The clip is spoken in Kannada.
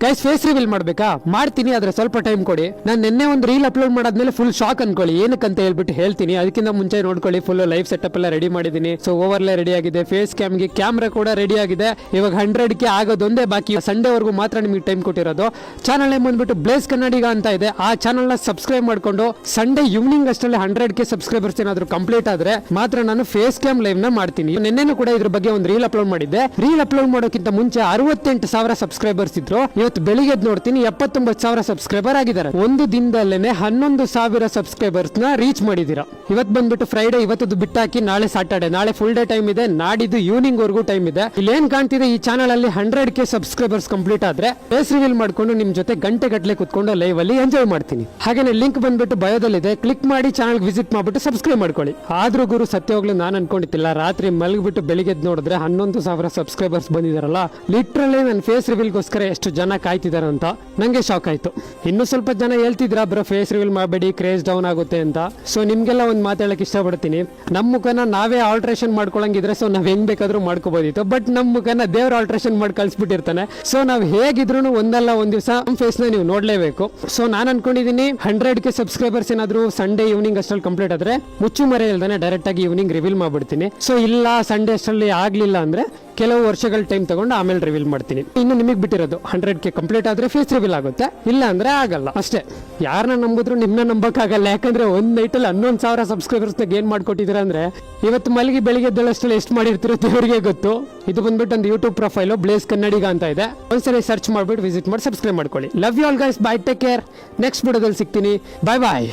ಗೈಸ್ ಫೇಸ್ ರಿವೀಲ್ ಮಾಡ್ಬೇಕಾ? ಮಾಡ್ತೀನಿ, ಆದ್ರೆ ಸ್ವಲ್ಪ ಟೈಮ್ ಕೊಡಿ. ನಾನು ನಿನ್ನೆ ಒಂದು ರೀಲ್ ಅಪ್ಲೋಡ್ ಮಾಡಾದ್ಮೇಲೆ ಫುಲ್ ಶಾಕ್ ಅನ್ಕೊಳ್ಳಿ. ಏನಕ್ಕಂತ ಹೇಳ್ಬಿಟ್ಟು ಹೇಳ್ತೀನಿ. ಅದಕ್ಕಿಂತ ಮುಂಚೆ ನೋಡ್ಕೊಳ್ಳಿ, ಫುಲ್ ಲೈವ್ ಸೆಟಪ್ ಎಲ್ಲ ರೆಡಿ ಮಾಡಿದೀನಿ. ಸೊ ಓವರ್ಲೇ ರೆಡಿ ಆಗಿದೆ, ಫೇಸ್ ಕ್ಯಾಮ್ಗೆ ಕ್ಯಾಮ್ರಾ ಕೂಡ ರೆಡಿ ಆಗಿದೆ. ಇವಾಗ 100ಕ್ಕೆ ಆಗೋದೊಂದೇ ಬಾಕಿ. ಸಂಡೇ ವರೆಗೂ ಮಾತ್ರ ನಿಮಗೆ ಟೈಮ್ ಕೊಟ್ಟಿರೋದು. ಚಾನಲ್ ನೇಮ್ ಬಂದ್ಬಿಟ್ಟು ಬ್ಲೇಸ್ ಕನ್ನಡಿಗ ಅಂತ ಇದೆ. ಆ ಚಾನಲ್ ನ ಸಬ್ಸ್ಕ್ರೈಬ್ ಮಾಡ್ಕೊಂಡು ಸಂಡೇ ಈವ್ನಿಂಗ್ ಅಷ್ಟರಲ್ಲಿ 100ಕ್ಕೆ ಸಬ್ಸ್ಕ್ರೈಬರ್ಸ್ ಏನಾದ್ರು ಕಂಪ್ಲೀಟ್ ಆದ್ರೆ ಮಾತ್ರ ನಾನು ಫೇಸ್ ಕ್ಯಾಮ್ ಲೈವ್ ನ ಮಾಡ್ತೀನಿ. ನಿನ್ನೆನೂ ಕೂಡ ಇದ್ರ ಬಗ್ಗೆ ಒಂದು ರೀಲ್ ಅಪ್ಲೋಡ್ ಮಾಡಿದ್ದೆ. ರೀಲ್ ಅಪ್ಲೋಡ್ ಮಾಡೋಕ್ಕಿಂತ ಮುಂಚೆ 68,000 ಸಬ್ಸ್ಕ್ರೈಬರ್ಸ್ ಇದ್ರು. ಇವತ್ತು ಬೆಳಿಗ್ಗೆ ನೋಡ್ತೀನಿ 79,000 ಸಬ್ಸ್ಕ್ರೈಬರ್ ಆಗಿದ್ದಾರೆ. ಒಂದು ದಿನದಲ್ಲೇನೆ 11,000 ಸಬ್ಸ್ಕ್ರೈಬರ್ಸ್ ನ ರೀಚ್ ಮಾಡಿದೀರಾ. ಇವತ್ತು ಬಂದ್ಬಿಟ್ಟು ಫ್ರೈಡೆ, ಇವತ್ತು ಬಿಟ್ಟಾಕಿ ನಾಳೆ ಸಾಟರ್ಡೆ. ನಾಳೆ ಫುಲ್ ಡೇ ಟೈಮ್ ಇದೆ, ನಾಡಿದ್ದು ಈವ್ನಿಂಗ್ ವರೆಗೂ ಟೈಮ್ ಇದೆ. ಇಲ್ಲಿ ಏನ್ ಕಾಣ್ತಿದೆ, ಈ ಚಾನಲ್ ಅಲ್ಲಿ 100ಕ್ಕೆ ಸಬ್ಸ್ಕ್ರೈಬರ್ಸ್ ಕಂಪ್ಲೀಟ್ ಆದ್ರೆ ಫೇಸ್ ರಿವೀಲ್ ಮಾಡ್ಕೊಂಡು ನಿಮ್ ಜೊತೆ ಗಂಟೆ ಗಟ್ಟಲೆ ಕುತ್ಕೊಂಡು ಲೈವ್ ಅಲ್ಲಿ ಎಂಜಾಯ್ ಮಾಡ್ತೀನಿ. ಹಾಗೇನೆ ಲಿಂಕ್ ಬಂದ್ಬಿಟ್ಟು ಬಯೋದಲ್ಲಿದೆ, ಕ್ಲಿಕ್ ಮಾಡಿ ಚಾನಲ್ ವಿಸಿಟ್ ಮಾಡ್ಬಿಟ್ಟು ಸಬ್ಸ್ಕ್ರೈಬ್ ಮಾಡ್ಕೊಳ್ಳಿ. ಆದ್ರೂ ಗುರು ಸತ್ಯವಾಗ್ಲೂ ನಾನು ಅನ್ಕೊಂಡಿದ್ದಿಲ್ಲ, ರಾತ್ರಿ ಮಲಗಿಬಿಟ್ಟು ಬೆಳಿಗ್ಗೆ ನೋಡಿದ್ರೆ 11,000 ಸಬ್ಸ್ಕ್ರೈಬರ್ಸ್ ಬಂದಿದಾರಲ್ಲ. ಲಿಟ್ರಲಿ ನನ್ನ ಫೇಸ್ ರಿವೀಲ್ಗೋಸ್ಕರ ಎಷ್ಟು ಜನ ಕಾಯ್ತಿದಾರೆ ಅಂತ ನಂಗೆ ಶಾಕ್ ಆಯ್ತು. ಇನ್ನು ಸ್ವಲ್ಪ ಜನ ಹೇಳ್ತಿದ್ರ ಬ್ರೋ ಫೇಸ್ ರಿವೀಲ್ ಮಾಡಬೇಡಿ, ಕ್ರೇಜ್ ಡೌನ್ ಆಗುತ್ತೆ ಅಂತ. ಸೊ ನಿಮ್ಗೆಲ್ಲ ಒಂದು ಮಾತಾಡಕ್ಕೆ ಇಷ್ಟಪಡ್ತೀನಿ. ನಮ್ಮ ಮುಖನ ನಾವೇ ಆಲ್ಟ್ರೇಷನ್ ಮಾಡ್ಕೊಳಂಗಿದ್ರೆ ಸೊ ನಾವ್ ಹೆಂಗ್ ಬೇಕಾದ್ರೂ ಮಾಡ್ಕೋಬಹುದಿತ್ತು. ಬಟ್ ನಮ್ಮ ಮುಖನ ದೇವ್ರ ಆಲ್ಟ್ರೇಷನ್ ಮಾಡಿ ಕಳ್ಸಿಬಿಟ್ಟಿರ್ತಾನೆ. ಸೊ ನಾವ್ ಹೇಗಿದ್ರು ಒಂದಲ್ಲ ಒಂದ್ ದಿವಸ ನಮ್ಮ ಫೇಸ್ ನ ನೀವು ನೋಡ್ಲೇಬೇಕು. ಸೊ ನಾನು ಅನ್ಕೊಂಡಿದೀನಿ 100ಕ್ಕೆ ಸಬ್ಸ್ಕ್ರೈಬರ್ಸ್ ಏನಾದ್ರು ಸಂಡೇ ಈವ್ನಿಂಗ್ ಅಷ್ಟರಲ್ಲಿ ಕಂಪ್ಲೀಟ್ ಆದ್ರೆ ಮುಚ್ಚು ಮರೆ ಇಲ್ದಾನೆ ಡೈರೆಕ್ಟ್ ಆಗಿ ಈವ್ನಿಂಗ್ ರಿವೀಲ್ ಮಾಡ್ಬಿಡ್ತೀನಿ. ಸೊ ಇಲ್ಲ ಸಂಡೇ ಅಷ್ಟರಲ್ಲಿ ಆಗ್ಲಿಲ್ಲ ಅಂದ್ರೆ ಕೆಲವು ವರ್ಷಗಳ ಟೈಮ್ ತಗೊಂಡು ಆಮೇಲೆ ರಿವೀಲ್ ಮಾಡ್ತೀನಿ. ಇನ್ನು ನಿಮಗೆ ಬಿಟ್ಟಿರೋದು 100ಕ್ಕೆ ಕಂಪ್ಲೀಟ್ ಆದ್ರೆ ಫೇಸ್ ರಿವೀಲ್ ಆಗುತ್ತೆ, ಇಲ್ಲ ಅಂದ್ರೆ ಆಗಲ್ಲ ಅಷ್ಟೇ. ಯಾರನ್ನ ನಂಬಿದ್ರು ನಿಮ್ನ ನಂಬಕ್ಕಾಗಲ್ಲ. ಯಾಕಂದ್ರೆ ಒಂದ್ ನೈಟ್ ಅಲ್ಲಿ 11,000 ಸಬ್ಸ್ಕ್ರೈಬರ್ಸ್ ಗೇನ್ ಮಾಡ್ಕೊಟ್ಟಿದ್ರ ಅಂದ್ರೆ ಇವತ್ತು ಮಲಗಿ ಬೆಳಿಗ್ಗೆ ಎದ್ದೇಳಷ್ಟರಲ್ಲಿ ಎಷ್ಟು ಮಾಡಿರ್ತಿರೋ ದೇವರಿಗೆ ಗೊತ್ತು. ಇದು ಬಂದ್ಬಿಟ್ಟು ಒಂದು ಯೂಟ್ಯೂಬ್ ಪ್ರೊಫೈಲ್ ಬ್ಲೇಸ್ ಕನ್ನಡಿಗ ಅಂತ ಇದೆ. ಒಂದ್ಸರಿ ಸರ್ಚ್ ಮಾಡ್ಬಿಟ್ಟು ವಿಸಿಟ್ ಮಾಡಿ ಸಬ್ಸ್ಕ್ರೈಬ್ ಮಾಡ್ಕೊಳ್ಳಿ. Love you all guys, bye, take care. Next ವಿಡಿಯೋದಲ್ಲಿ ಸಿಗ್ತೀನಿ. ಬಾಯ್ ಬಾಯ್.